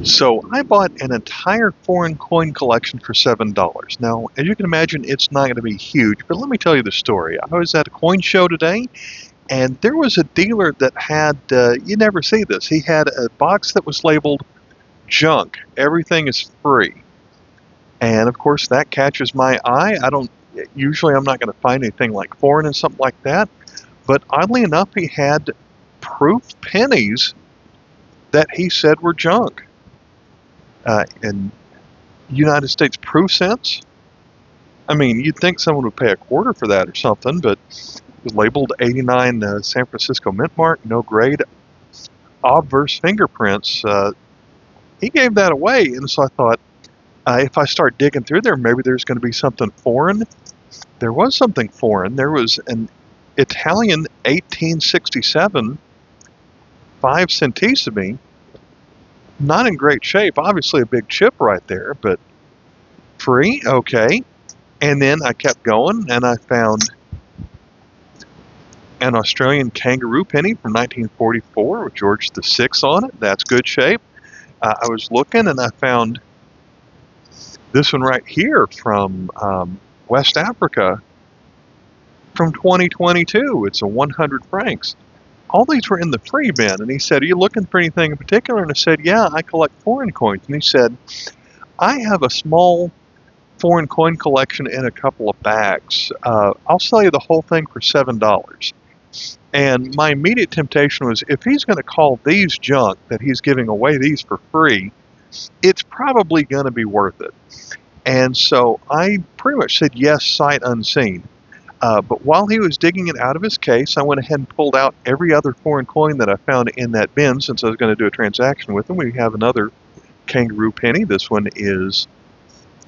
So I bought an entire foreign coin collection for $7. Now, as you can imagine, it's not going to be huge, but let me tell you the story. I was at a coin show today, and there was a dealer that had, you never see this, he had a box that was labeled junk. Everything is free. And of course, that catches my eye. Usually I'm not going to find anything like foreign and something like that, but oddly enough, he had proof pennies that he said were junk. In United States proof cents. I mean, you'd think someone would pay a quarter for that or something, but it was labeled 89 San Francisco mint mark, no grade, obverse fingerprints. He gave that away, and so I thought, if I start digging through there, maybe there's going to be something foreign. There was something foreign. There was an Italian 1867 5 centesimi, not in great shape. Obviously a big chip right there, but free, okay. And then I kept going, and I found an Australian kangaroo penny from 1944 with George VI on it. That's good shape. I was looking, and I found this one right here from West Africa from 2022. It's a 100 francs. All these were in the free bin, and he said, "Are you looking for anything in particular?" And I said, "Yeah, I collect foreign coins." And he said, "I have a small foreign coin collection in a couple of bags. I'll sell you the whole thing for $7. And my immediate temptation was, if he's going to call these junk, that he's giving away these for free, it's probably going to be worth it. And so I pretty much said yes, sight unseen. But while he was digging it out of his case, I went ahead and pulled out every other foreign coin that I found in that bin, since I was going to do a transaction with him. We have another kangaroo penny. This one is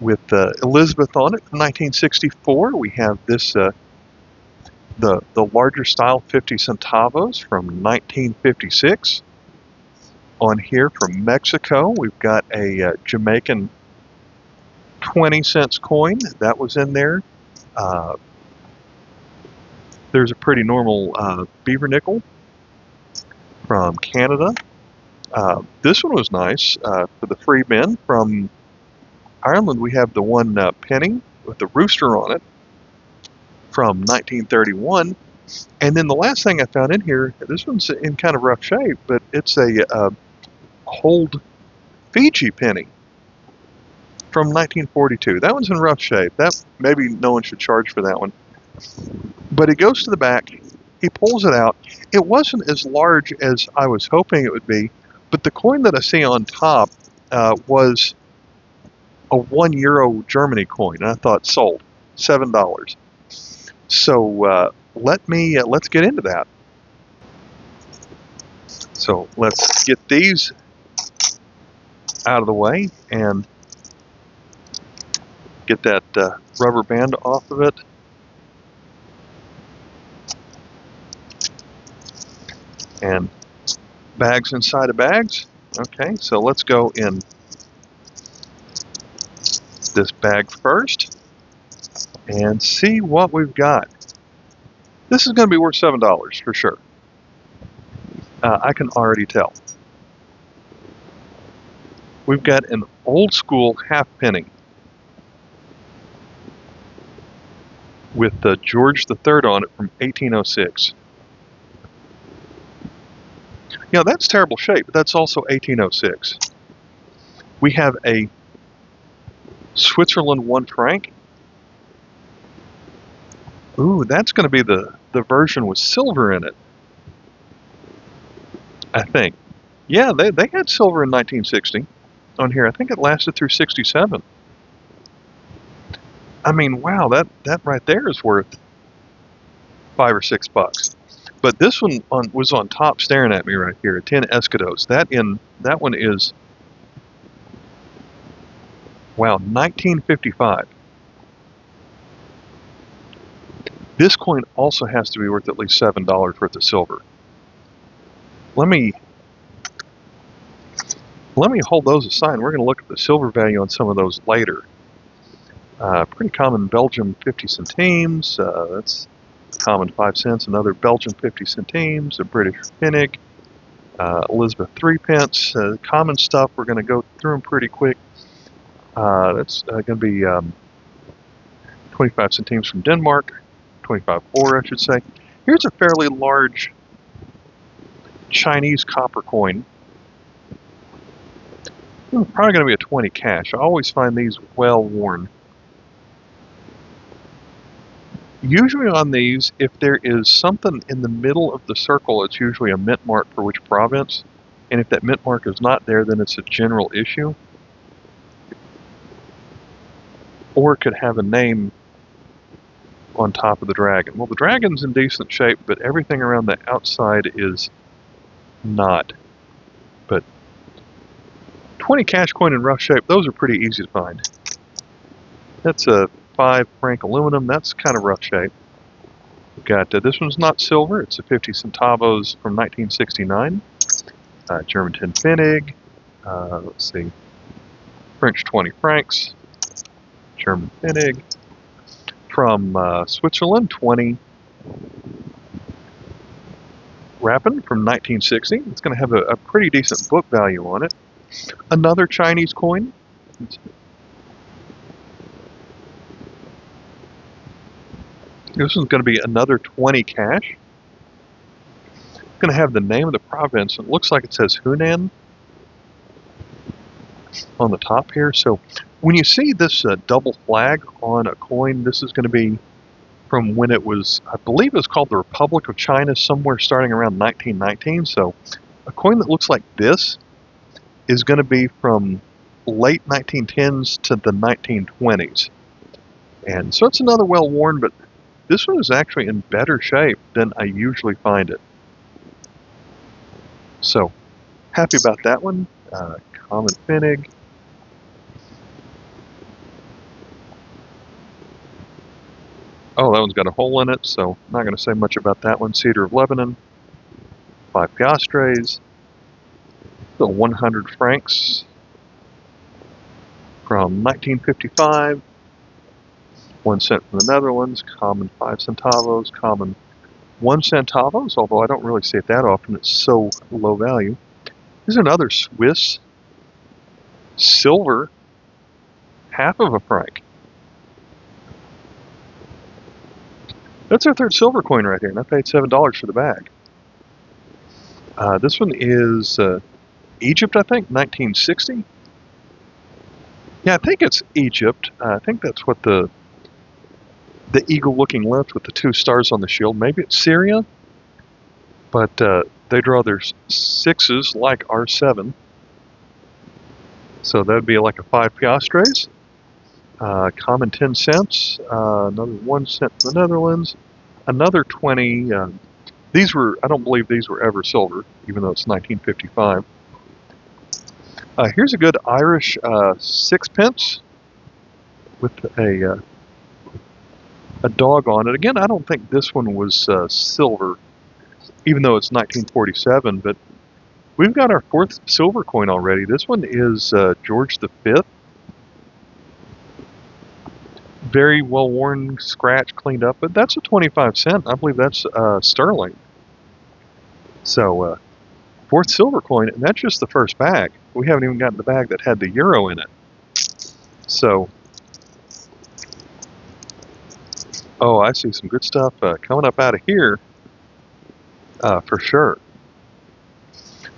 with Elizabeth on it from 1964. We have this, the larger style 50 centavos from 1956. On here from Mexico, we've got a Jamaican 20 cents coin. That was in there. There's a pretty normal beaver nickel from Canada. This one was nice for the free bin. From Ireland, we have the one penny with the rooster on it from 1931. And then the last thing I found in here, this one's in kind of rough shape, but it's a hold Fiji penny from 1942. That one's in rough shape. That maybe no one should charge for that one. But he goes to the back, he pulls it out. It wasn't as large as I was hoping it would be, but the coin that I see on top was a €1 Germany coin. And I thought, sold, $7. So let's get into that. So let's get these out of the way and get that rubber band off of it. And bags inside of bags. Okay, so let's go in this bag first and see what we've got. This is going to be worth $7 for sure. I can already tell. We've got an old school halfpenny with George III on it from 1806. You know, that's terrible shape, but that's also 1806. We have a Switzerland 1 franc. Ooh, that's going to be the version with silver in it, I think. Yeah, they had silver in 1960 on here. I think it lasted through 67. I mean, wow, that right there is worth $5 or $6. But this one was on top staring at me right here, 10 escudos. That one is, wow, 1955. This coin also has to be worth at least $7 worth of silver. Let me hold those aside. We're going to look at the silver value on some of those later. Pretty common Belgium 50 centimes. That's common 5 cents. Another Belgian 50 centimes. A British pfennig. Elizabeth 3 pence. Common stuff, we're going to go through them pretty quick. That's going to be 25 centimes from Denmark, 25.4 I should say. Here's a fairly large Chinese copper coin. Probably going to be a 20 cash. I always find these well worn. Usually on these, if there is something in the middle of the circle, it's usually a mint mark for which province. And if that mint mark is not there, then it's a general issue. Or it could have a name on top of the dragon. Well, the dragon's in decent shape, but everything around the outside is not. But 20 cash coin in rough shape, those are pretty easy to find. That's a 5 franc aluminum, that's kind of rough shape. We've got, this one's not silver, it's a 50 centavos from 1969. German 10 Pfennig, let's see, French 20 francs, German Pfennig. From Switzerland, 20 Rappen from 1960. It's going to have a pretty decent book value on it. Another Chinese coin. This one's going to be another 20 cash. It's going to have the name of the province. It looks like it says Hunan on the top here. So when you see this double flag on a coin, this is going to be from when it was, I believe it was called the Republic of China, somewhere starting around 1919. So a coin that looks like this is going to be from late 1910s to the 1920s. And so it's another well worn, but this one is actually in better shape than I usually find it. So happy about that one. Common Pfennig. Oh, that one's got a hole in it, so I'm not going to say much about that one. Cedar of Lebanon, 5 piastres, the 100 francs from 1955, 1 cent from the Netherlands, common 5 centavos, common 1 centavos, although I don't really see it that often, it's so low value. Here's another Swiss silver, half of a franc. That's our third silver coin right here, and I paid $7 for the bag. This one is Egypt, I think, 1960. Yeah, I think it's Egypt. I think that's what the eagle-looking left with the 2 stars on the shield. Maybe it's Syria, but they draw their 6s like R7. So that would be like a 5 piastres. Common 10 cents, another 1 cent from the Netherlands, another 20. These were, I don't believe these were ever silver, even though it's 1955. Here's a good Irish 6 pence with a dog on it. Again, I don't think this one was silver, even though it's 1947, but we've got our 4th silver coin already. This one is George V. Very well worn, scratch, cleaned up, but that's a 25 cent. I believe that's sterling. So 4th silver coin, and that's just the first bag. We haven't even gotten the bag that had the euro in it. So, oh, I see some good stuff coming up out of here for sure.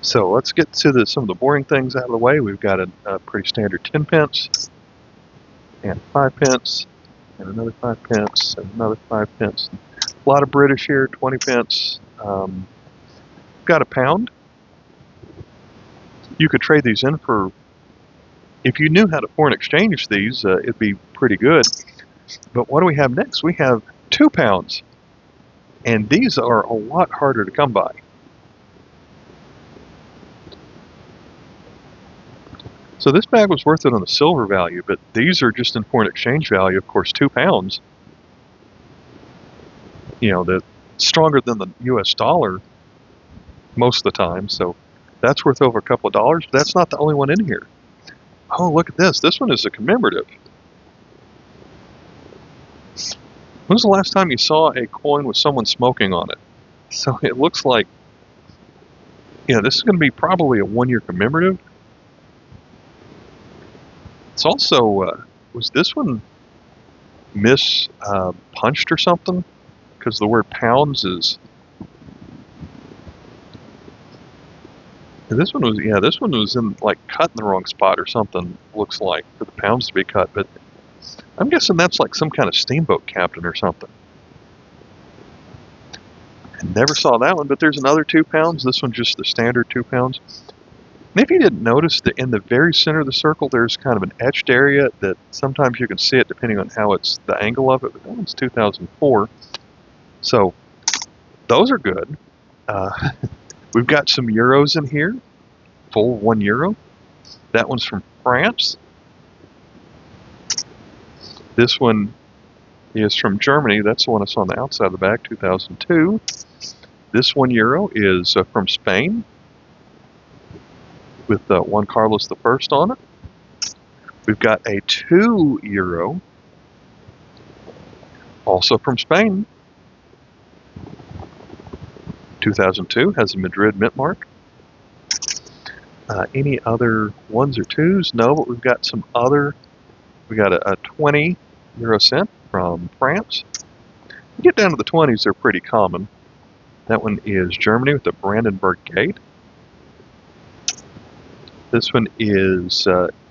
So let's get to some of the boring things out of the way. We've got a pretty standard 10 pence and 5 pence. And another 5 pence, and another 5 pence. A lot of British here, 20 pence. Got a pound. You could trade these in for, if you knew how to foreign exchange these, it'd be pretty good. But what do we have next? We have 2 pounds. And these are a lot harder to come by. So this bag was worth it on the silver value, but these are just in foreign exchange value. Of course, 2 pounds, you know, that's stronger than the US dollar most of the time. So that's worth over a couple of dollars. But that's not the only one in here. Oh, look at this. This one is a commemorative. When was the last time you saw a coin with someone smoking on it? So it looks like Yeah, this is going to be probably a 1-year commemorative. It's also, was this one punched or something? Because the word pounds is... This one was in, like, cut in the wrong spot or something, looks like, for the pounds to be cut, but I'm guessing that's like some kind of steamboat captain or something. I never saw that one, but there's another 2 pounds. This one's just the standard 2 pounds. And if you didn't notice that in the very center of the circle, there's kind of an etched area that sometimes you can see it depending on how it's the angle of it, but that one's 2004. So those are good. We've got some euros in here, full €1. That one's from France. This one is from Germany. That's the one that's on the outside of the bag, 2002. This €1 is from Spain, with Juan Carlos I on it. We've got a €2, also from Spain. 2002, has a Madrid mint mark. Any other 1s or 2s? No, but we've got some other. We got a 20 euro cent from France. You get down to the 20s, they're pretty common. That one is Germany with the Brandenburg Gate. This one is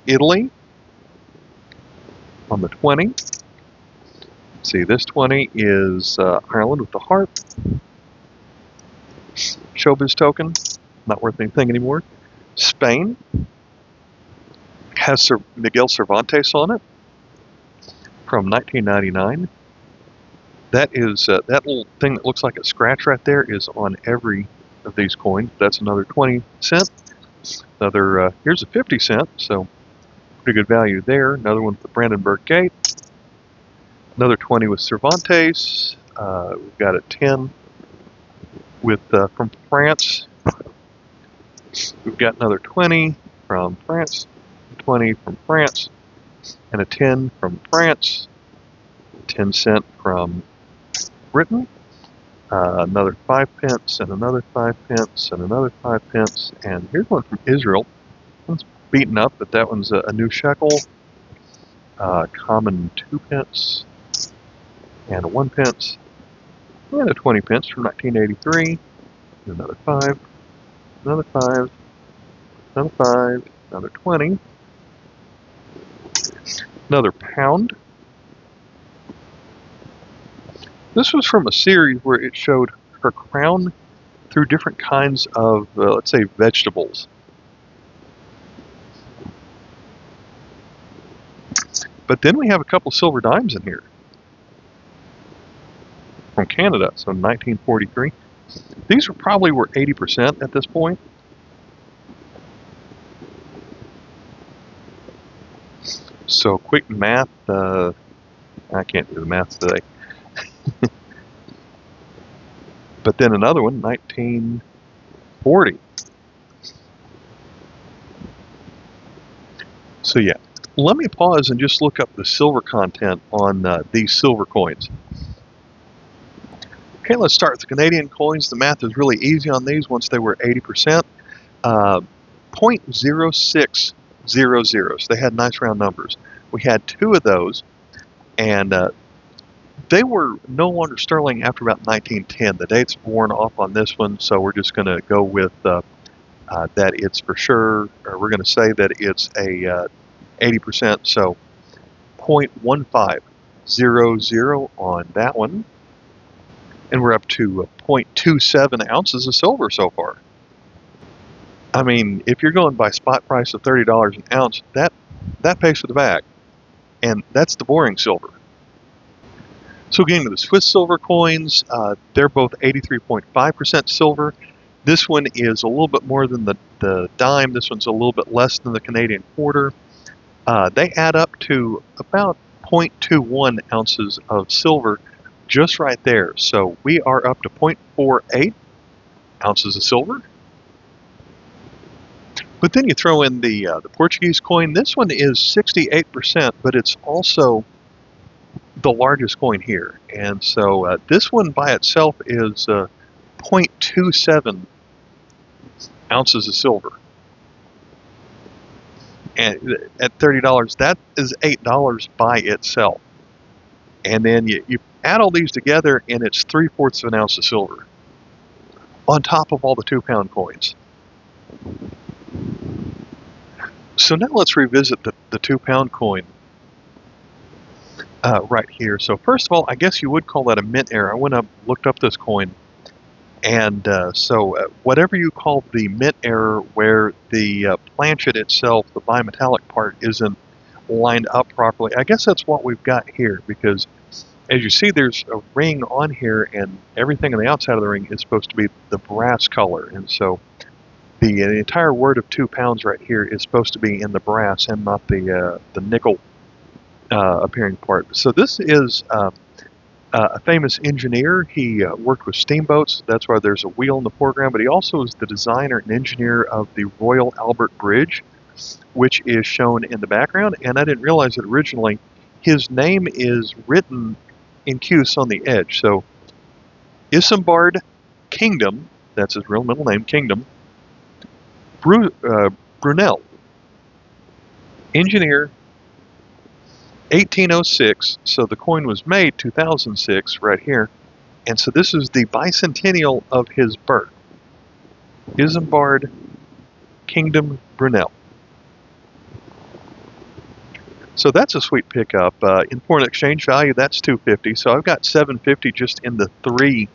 Italy on the 20. Let's see, this 20 is Ireland with the harp. Showbiz token, not worth anything anymore. Spain has Miguel Cervantes on it from 1999. That is that little thing that looks like a scratch right there is on every of these coins. That's another 20 cent. Another here's a 50 cent, so pretty good value there. Another one with the Brandenburg Gate. Another 20 with Cervantes. We've got a 10 with from France. We've got another 20 from France, 20 from France, and a 10 from France, 10 cent from Britain, another 5 pence, and another 5 pence, and another 5 pence, and here's one from Israel. One's beaten up, but that one's a new shekel, common 2 pence, and a 1 pence, and a 20 pence from 1983, and another 5, another 5, another 5, another 20, another pound. This was from a series where it showed her crown through different kinds of, let's say, vegetables. But then we have a couple silver dimes in here from Canada, so 1943. These probably were 80% at this point. So quick math, I can't do the math today. But then another one, 1940. So yeah, let me pause and just look up the silver content on these silver coins. Okay, let's start with the Canadian coins. The math is really easy on these once they were 80%. 0.0600, so they had nice round numbers. We had 2 of those, and they were no longer sterling after about 1910. The date's worn off on this one, so we're just going to go with that it's for sure, or we're going to say that it's a 80%, so 0.1500 on that one. And we're up to 0.27 ounces of silver so far. I mean, if you're going by spot price of $30 an ounce, that pays for the bag. And that's the boring silver. So getting to the Swiss silver coins, they're both 83.5% silver. This one is a little bit more than the dime. This one's a little bit less than the Canadian quarter. They add up to about 0.21 ounces of silver just right there. So we are up to 0.48 ounces of silver. But then you throw in the Portuguese coin. This one is 68%, but it's also the largest coin here. And so this one by itself is 0.27 ounces of silver. And at $30, that is $8 by itself. And then you add all these together, and it's 3/4 of an ounce of silver on top of all the 2-pound coins. So now let's revisit the 2-pound coin right here. So first of all, I guess you would call that a mint error. I went up, looked up this coin, and whatever you call the mint error, where the planchet itself, the bimetallic part, isn't lined up properly, I guess that's what we've got here, because as you see, there's a ring on here, and everything on the outside of the ring is supposed to be the brass color, and so the entire word of 2 pounds right here is supposed to be in the brass and not the nickel appearing part. So this is a famous engineer. He worked with steamboats. That's why there's a wheel in the foreground, but he also is the designer and engineer of the Royal Albert Bridge, which is shown in the background. And I didn't realize that originally his name is written in cuse on the edge. So Isambard Kingdom, that's his real middle name, Kingdom, Brunel, engineer, 1806, so the coin was made 2006 right here, and so this is the bicentennial of his birth. Isambard Kingdom Brunel. So that's a sweet pickup. In foreign exchange value, that's $250. So I've got $750 just in the 3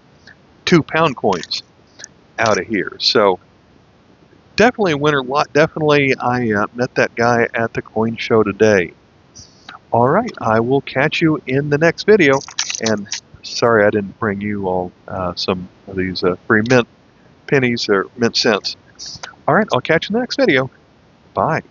2-pound coins out of here. So definitely a winner lot. Definitely, I met that guy at the coin show today. All right, I will catch you in the next video. And sorry I didn't bring you all some of these free mint pennies or mint cents. All right, I'll catch you in the next video. Bye.